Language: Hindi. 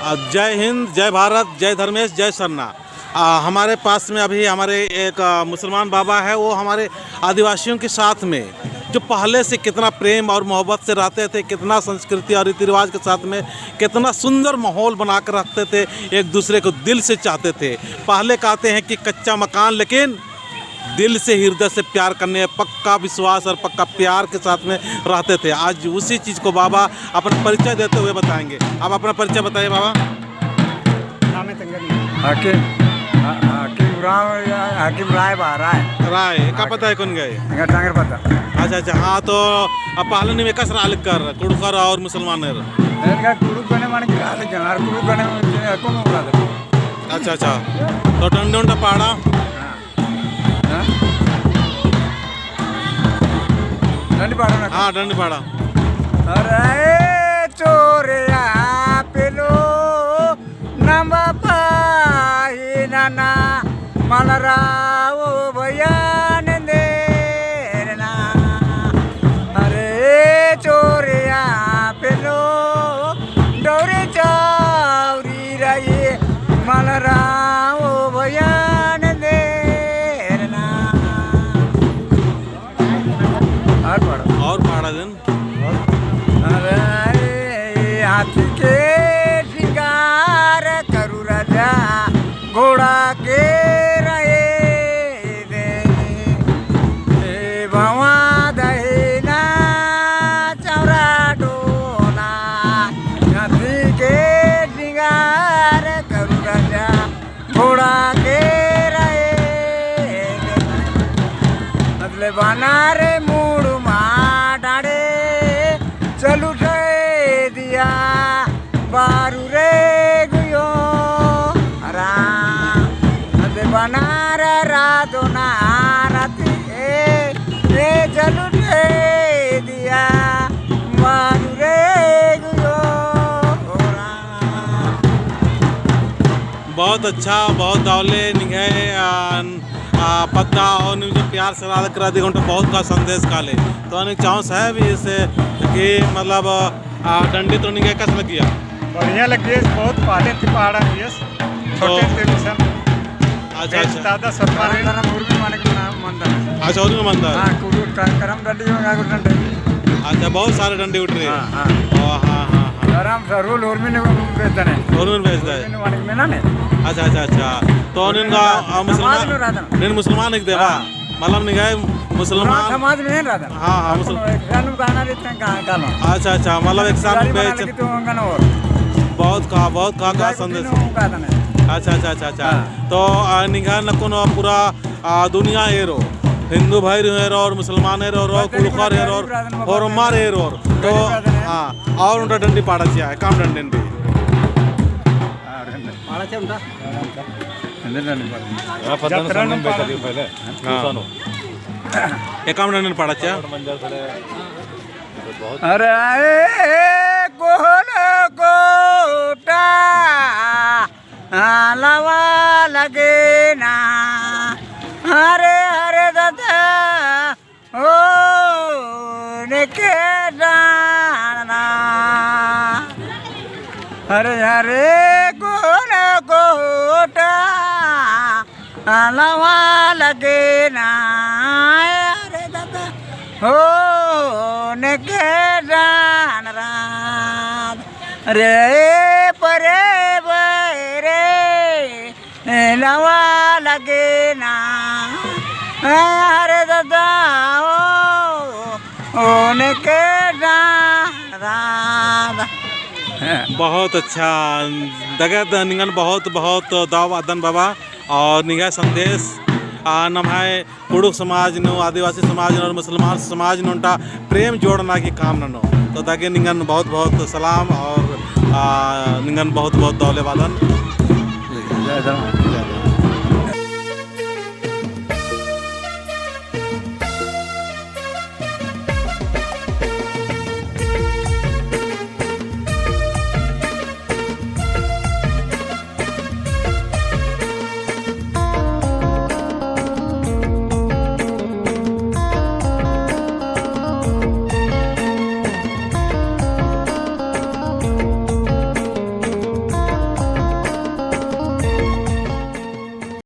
जय हिंद, जय भारत, जय धर्मेश, जय सरना। हमारे पास में अभी हमारे एक मुसलमान बाबा है, वो हमारे आदिवासियों के साथ में जो पहले से कितना प्रेम और मोहब्बत से रहते थे, कितना संस्कृति और रीति रिवाज के साथ में कितना सुंदर माहौल बना कर रखते थे, एक दूसरे को दिल से चाहते थे। पहले कहते हैं कि कच्चा मकान, लेकिन दिल से हृदय से प्यार करने, पक्का विश्वास और पक्का प्यार के साथ में रहते थे। आज उसी चीज़ को बाबा अपना परिचय देते हुए बताएंगे। आप अपना परिचय बताइए बाबा। हाकिम राय राय का पता है कौन गए? टांगर पता। अच्छा। हाँ, तो अब पहले नहीं में कस राल कर कुड़कर और मुसलमान अच्छा। तो डंडे उंडा पाड़ा डंडी पाड़ा ना। हाँ, डंडी पाड़ा। अरे चोरिया पेलो नंबा पाही नाना मलराव बयान देना। अरे चोरिया पेलो डोरे चावरी रही मलराव बयान देना। और पाड़ा दिन अरे हाथी के शिकार करू राजा घोड़ा के रहे दे भवा दहीना चौरा डोला। हाथी के शिकार करू राजा घोड़ा के रहे मतलब बना रे मूड डाड़े चलू रे दिया बारू रे गुयो बना रे रातो ना राती ए चलू रे दिया बारू रे गुयो। बहुत अच्छा, बहुत दौले निगे पत्ता और जो प्यार से रात करा दी घंटा बहुत का संदेश काले। तो अनेक चांस है भी इससे कि मतलब डंडी तो निगे कस लग गया बढ़िया लगी। बहुत पहले थी पहाड़ा छोटे थे मिशन। अच्छा। दादा सरकार मुर्गी माने के नाम मंदिर। अच्छा, और में मंदिर। हाँ, कुडूर करम डंडी में गागुर डंडी। अच्छा, बहुत सारे डंडी उठ रहे हैं। हाँ। आराम से रोल उर्मी ने बेचते हैं। और में बेचता है। माने में ना ने। अच्छा। तो इनका मुसलमान एक देवा मतलब नहीं गए मुसलमान समाज में नहीं रहता। हाँ, मुसलमान गाना लेते हैं गाना। अच्छा, मतलब एक साथ बेच बहुत का संदेश। अच्छा। तो निगाह न कोनो पूरा दुनिया एरो हिंदू भाई हेरो और मुसलमान हेरो और कुलकर हेरो और मार हेरो। तो हाँ, और उनका डंडी पाड़ा चाहिए काम डंडी भी एकाम डंडी पाड़ा चाहिए। अरे कोहन कोटा लवा लगे ना। हरे दादा ओ निके जाना। हरे कोहन कोटा लवा लगे ना। अरे दादा हो निके जान रात रे परे बरे नवा लगे ना। अरे दादा ओ निके जान रात। बहुत अच्छा दगत निगन बहुत दाव आदन बाबा और निगाह संदेश नमाय कुड़ुक समाज नो आदिवासी समाज और मुसलमान समाज नो प्रेम जोड़ना की काम नो। तो दागे निगन बहुत सलाम और निगन बहुत दौले वादन।